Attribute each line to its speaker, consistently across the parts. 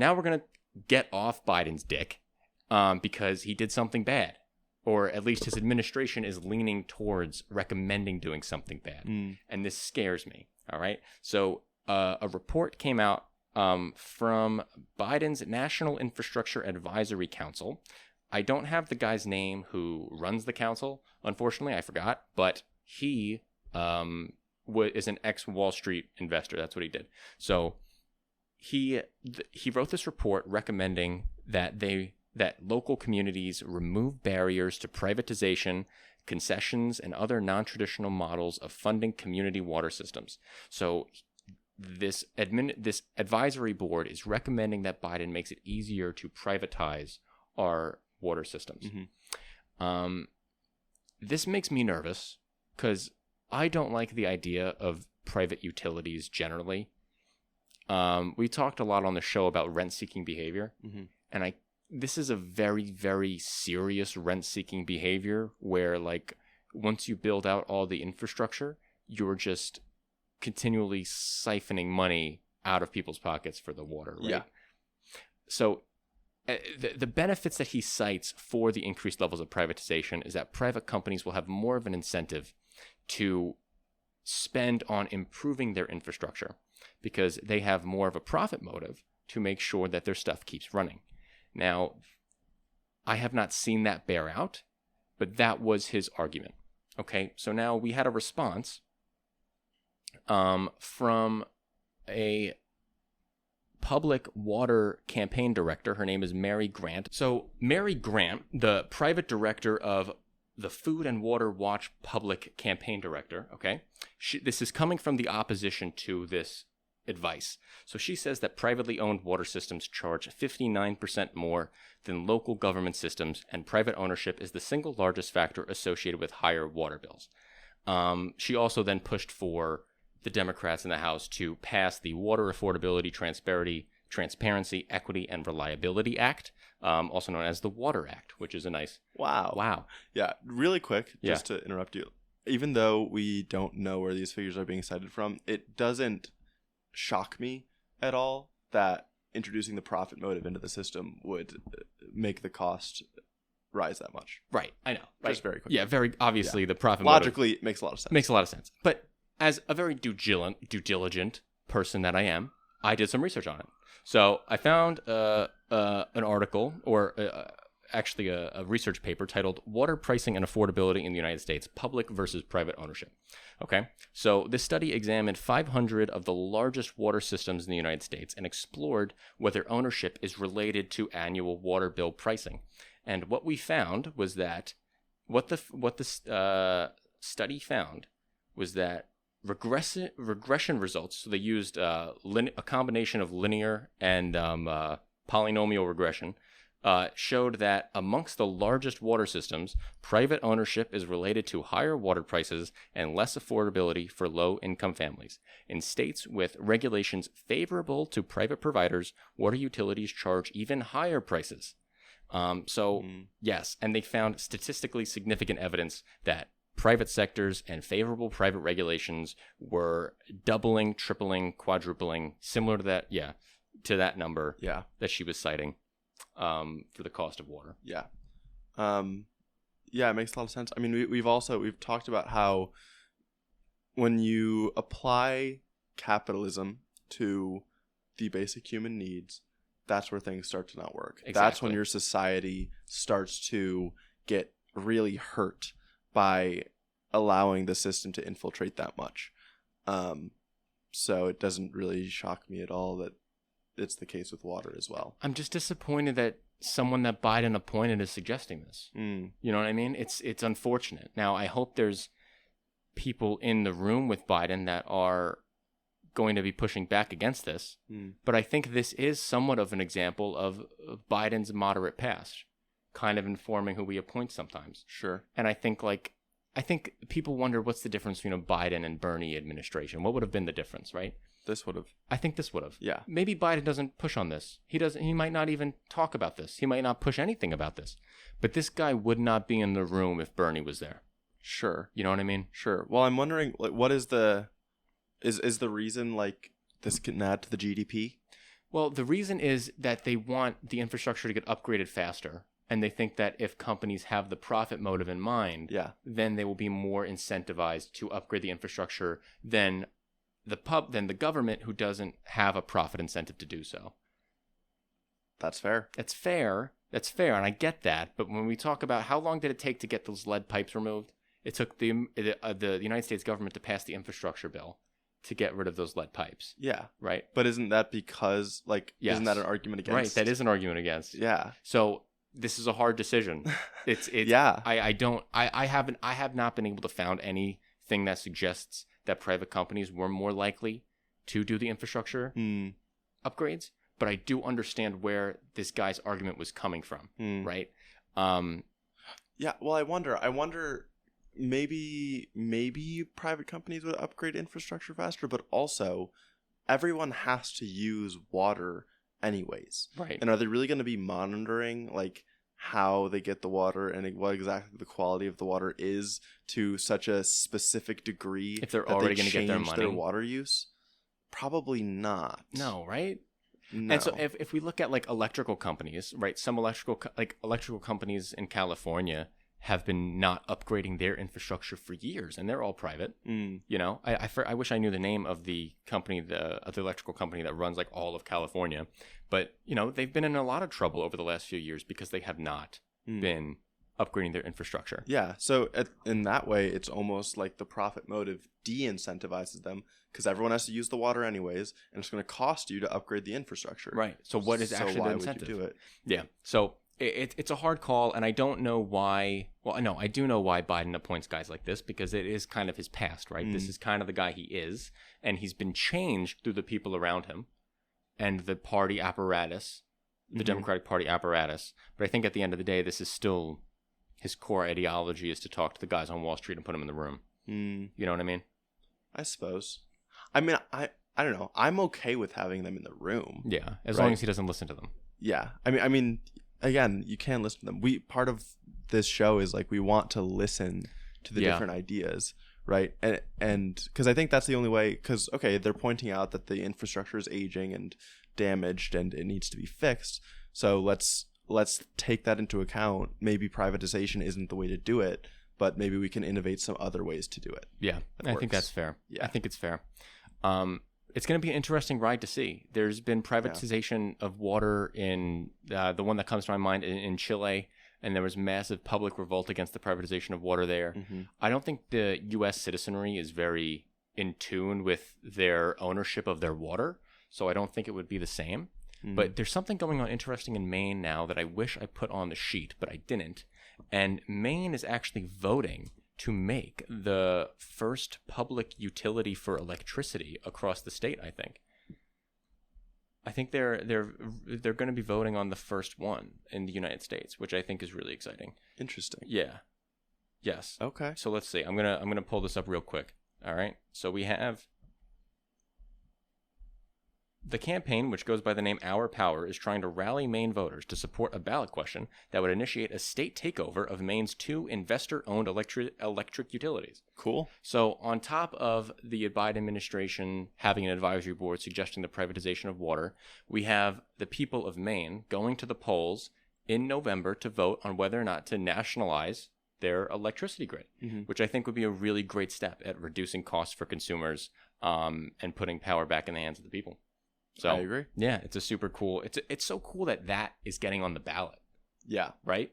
Speaker 1: now we're going to get off Biden's dick because he did something bad. Or at least his administration is leaning towards recommending doing something bad. And this scares me. All right. So a report came out from Biden's National Infrastructure Advisory Council. I don't have the guy's name who runs the council. Unfortunately, I forgot. But he is an ex-Wall Street investor. That's what he did. So he wrote this report recommending that local communities remove barriers to privatization, concessions, and other non-traditional models of funding community water systems. So this advisory board is recommending that Biden makes it easier to privatize our water systems. This makes me nervous because I don't like the idea of private utilities generally. We talked a lot on the show about rent-seeking behavior, and this is a very, very serious rent-seeking behavior where, like, once you build out all the infrastructure, you're just continually siphoning money out of people's pockets for the water, right? Yeah. So the benefits that he cites for the increased levels of privatization is that private companies will have more of an incentive to spend on improving their infrastructure because they have more of a profit motive to make sure that their stuff keeps running. Now, I have not seen that bear out, but that was his argument. Okay, so now we had a response from a public water campaign director. Her name is Mary Grant. So Mary Grant, the private director of the Food and Water Watch public campaign director, okay, this is coming from the opposition to this advice. So she says that privately owned water systems charge 59% more than local government systems, and private ownership is the single largest factor associated with higher water bills. She also then pushed for the Democrats in the House to pass the Water Affordability, Transparency, Equity, and Reliability Act, also known as the Water Act, which is a nice... Wow.
Speaker 2: Yeah, really quick, just to interrupt you. Even though we don't know where these figures are being cited from, it doesn't shock me at all that introducing the profit motive into the system would make the cost rise that much.
Speaker 1: Right, I know. Right?
Speaker 2: Just very quick.
Speaker 1: Yeah, very obviously the profit
Speaker 2: logically
Speaker 1: motive
Speaker 2: makes a lot of sense.
Speaker 1: Makes a lot of sense. But as a very due diligent person that I am, I did some research on it. So I found an article, or actually a research paper titled "Water Pricing and Affordability in the United States: Public versus Private Ownership." Okay, so this study examined 500 of the largest water systems in the United States and explored whether ownership is related to annual water bill pricing. And what we found was that what the study found was that regression results. So they used a combination of linear and polynomial regression. Showed that amongst the largest water systems, private ownership is related to higher water prices and less affordability for low-income families. In states with regulations favorable to private providers, water utilities charge even higher prices. Yes, and they found statistically significant evidence that private sectors and favorable private regulations were doubling, tripling, quadrupling, similar to that number that she was citing. For the cost of water.
Speaker 2: Yeah, it makes a lot of sense. I mean, we've talked about how when you apply capitalism to the basic human needs, that's where things start to not work. Exactly. That's when your society starts to get really hurt by allowing the system to infiltrate that much. So it doesn't really shock me at all that it's the case with water as well.
Speaker 1: I'm just disappointed that someone that Biden appointed is suggesting this. You know what I mean? It's unfortunate. Now, I hope there's people in the room with Biden that are going to be pushing back against this. But I think this is somewhat of an example of Biden's moderate past, kind of informing who we appoint sometimes.
Speaker 2: Sure.
Speaker 1: And I think people wonder what's the difference between a Biden and Bernie administration. What would have been the difference, right?
Speaker 2: This would have.
Speaker 1: I think this would have.
Speaker 2: Yeah.
Speaker 1: Maybe Biden doesn't push on this. He might not even talk about this. He might not push anything about this. But this guy would not be in the room if Bernie was there.
Speaker 2: Sure.
Speaker 1: You know what I mean?
Speaker 2: Sure. Well, I'm wondering, like, what is the reason, like, this can add to the GDP?
Speaker 1: Well, the reason is that they want the infrastructure to get upgraded faster. And they think that if companies have the profit motive in mind, then they will be more incentivized to upgrade the infrastructure than the government, who doesn't have a profit incentive to do so.
Speaker 2: That's fair.
Speaker 1: That's fair. That's fair, and I get that. But when we talk about how long did it take to get those lead pipes removed, it took the United States government to pass the infrastructure bill to get rid of those lead pipes.
Speaker 2: Yeah.
Speaker 1: Right?
Speaker 2: But isn't that because,
Speaker 1: Yes.
Speaker 2: isn't that an argument against?
Speaker 1: Right, that is an argument against.
Speaker 2: Yeah.
Speaker 1: So this is a hard decision. It's
Speaker 2: yeah.
Speaker 1: I have not been able to found anything that suggests that private companies were more likely to do the infrastructure upgrades, but I do understand where this guy's argument was coming from, right?
Speaker 2: Yeah, well, I wonder maybe private companies would upgrade infrastructure faster, but also everyone has to use water anyways.
Speaker 1: Right.
Speaker 2: And are they really going to be monitoring how they get the water and what exactly the quality of the water is to such a specific degree
Speaker 1: if they're already going to get their money,
Speaker 2: their water use? Probably not.
Speaker 1: No, right?
Speaker 2: No.
Speaker 1: And so if we look at electrical companies, right? Some electrical companies in California have been not upgrading their infrastructure for years, and they're all private. You know, I wish I knew the name of the company, the electrical company that runs all of California, but you know, they've been in a lot of trouble over the last few years because they have not been upgrading their infrastructure.
Speaker 2: Yeah, so in that way, it's almost like the profit motive de-incentivizes them because everyone has to use the water anyways, and it's going to cost you to upgrade the infrastructure.
Speaker 1: Right. So what is actually the incentive?
Speaker 2: Would you do it?
Speaker 1: Yeah. So it's a hard call, and I don't know why. Well, no, I do know why Biden appoints guys like this, because it is kind of his past, right? This is kind of the guy he is, and he's been changed through the people around him and the party apparatus, the Democratic Party apparatus. But I think at the end of the day, this is still his core ideology is to talk to the guys on Wall Street and put them in the room. You know what I mean?
Speaker 2: I suppose. I mean, I don't know. I'm okay with having them in the room.
Speaker 1: Yeah, as long as he doesn't listen to them.
Speaker 2: Yeah, I mean, again, you can listen to them. Part of this show is we want to listen to the different ideas, right? And because I think that's the only way. Because they're pointing out that the infrastructure is aging and damaged, and it needs to be fixed. So let's take that into account. Maybe privatization isn't the way to do it, but maybe we can innovate some other ways to do it. Yeah,
Speaker 1: I think that's fair.
Speaker 2: Yeah,
Speaker 1: I think it's fair. It's going to be an interesting ride to see. There's been privatization of water in the one that comes to my mind in Chile, and there was massive public revolt against the privatization of water there. I don't think the U.S. citizenry is very in tune with their ownership of their water, so I don't think it would be the same. But there's something going on interesting in Maine now that I wish I put on the sheet, but I didn't. And Maine is actually voting to make the first public utility for electricity across the state, I think they're going to be voting on the first one in the United States, which I think is really exciting.
Speaker 2: Interesting.
Speaker 1: Yeah. Yes.
Speaker 2: Okay.
Speaker 1: So let's see. I'm going to pull this up real quick. All right. So we have the campaign, which goes by the name Our Power, is trying to rally Maine voters to support a ballot question that would initiate a state takeover of Maine's 2 investor-owned electric utilities.
Speaker 2: Cool.
Speaker 1: So on top of the Biden administration having an advisory board suggesting the privatization of water, we have the people of Maine going to the polls in November to vote on whether or not to nationalize their electricity grid, which I think would be a really great step at reducing costs for consumers and putting power back in the hands of the people. So
Speaker 2: I agree.
Speaker 1: Yeah, it's a super cool. It's so cool that is getting on the ballot.
Speaker 2: Yeah.
Speaker 1: Right?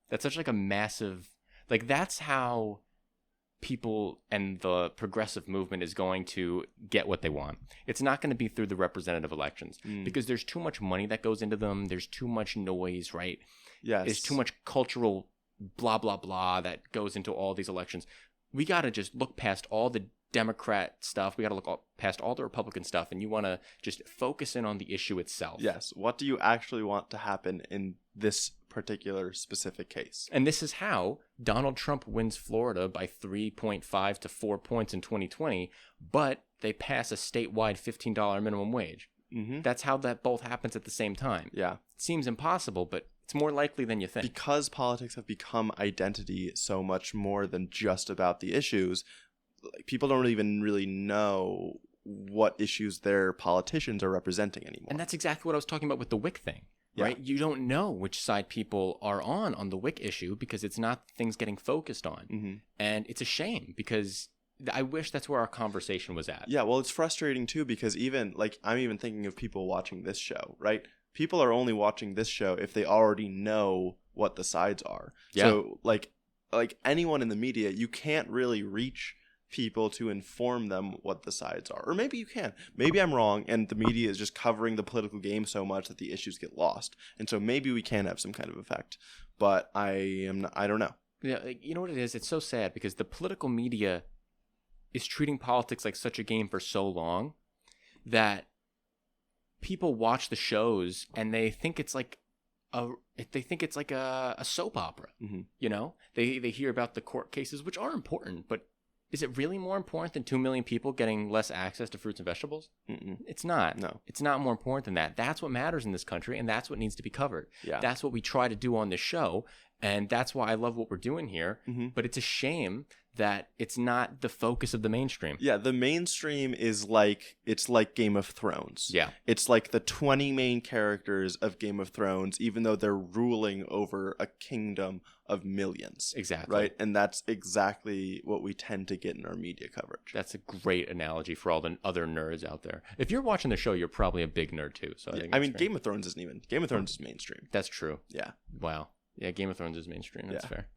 Speaker 1: That's such a massive, that's how people and the progressive movement is going to get what they want. It's not going to be through the representative elections because there's too much money that goes into them. There's too much noise, right?
Speaker 2: Yes.
Speaker 1: There's too much cultural blah, blah, blah that goes into all these elections. We got to just look past all the Democrat stuff. We got to look past all the Republican stuff, and you want to just focus in on the issue itself.
Speaker 2: Yes. What do you actually want to happen in this particular specific case?
Speaker 1: And this is how Donald Trump wins Florida by 3.5 to 4 points in 2020, but they pass a statewide $15 minimum wage. That's how that both happens at the same time.
Speaker 2: Yeah.
Speaker 1: It seems impossible, but it's more likely than you think.
Speaker 2: Because politics have become identity so much more than just about the issues, people don't even really know what issues their politicians are representing anymore.
Speaker 1: And that's exactly what I was talking about with the WIC thing, right?
Speaker 2: Yeah.
Speaker 1: You don't know which side people are on the WIC issue because it's not things getting focused on.
Speaker 2: Mm-hmm.
Speaker 1: And it's a shame because I wish that's where our conversation was at.
Speaker 2: Yeah, well, it's frustrating too because even like I'm even thinking of people watching this show, right? People are only watching this show if they already know what the sides are.
Speaker 1: Yeah.
Speaker 2: So like anyone in the media, you can't really reach people to inform them what the sides are. Or maybe you can. Maybe I'm wrong and the media is just covering the political game so much that the issues get lost. And so maybe we can have some kind of effect. But I don't know.
Speaker 1: Yeah, you know what it is? It's so sad because the political media is treating politics like such a game for so long that people watch the shows and they think it's like a soap opera.
Speaker 2: Mm-hmm.
Speaker 1: You know, they hear about the court cases, which are important, but is it really more important than 2 million people getting less access to fruits and vegetables?
Speaker 2: Mm-mm.
Speaker 1: It's not.
Speaker 2: No.
Speaker 1: It's not more important than that. That's what matters in this country, and that's what needs to be covered.
Speaker 2: Yeah.
Speaker 1: That's what we try to do on this show, and that's why I love what we're doing here.
Speaker 2: Mm-hmm.
Speaker 1: But it's a shame that it's not the focus of the mainstream.
Speaker 2: Yeah, the mainstream is like Game of Thrones.
Speaker 1: Yeah.
Speaker 2: It's like the 20 main characters of Game of Thrones, even though they're ruling over a kingdom of millions.
Speaker 1: Exactly.
Speaker 2: Right? And that's exactly what we tend to get in our media coverage.
Speaker 1: That's a great analogy for all the other nerds out there. If you're watching the show, you're probably a big nerd too. So
Speaker 2: I mean, Game of Thrones isn't even. Game of Thrones is mainstream.
Speaker 1: That's true.
Speaker 2: Yeah.
Speaker 1: Wow. Yeah, Game of Thrones is mainstream. That's fair.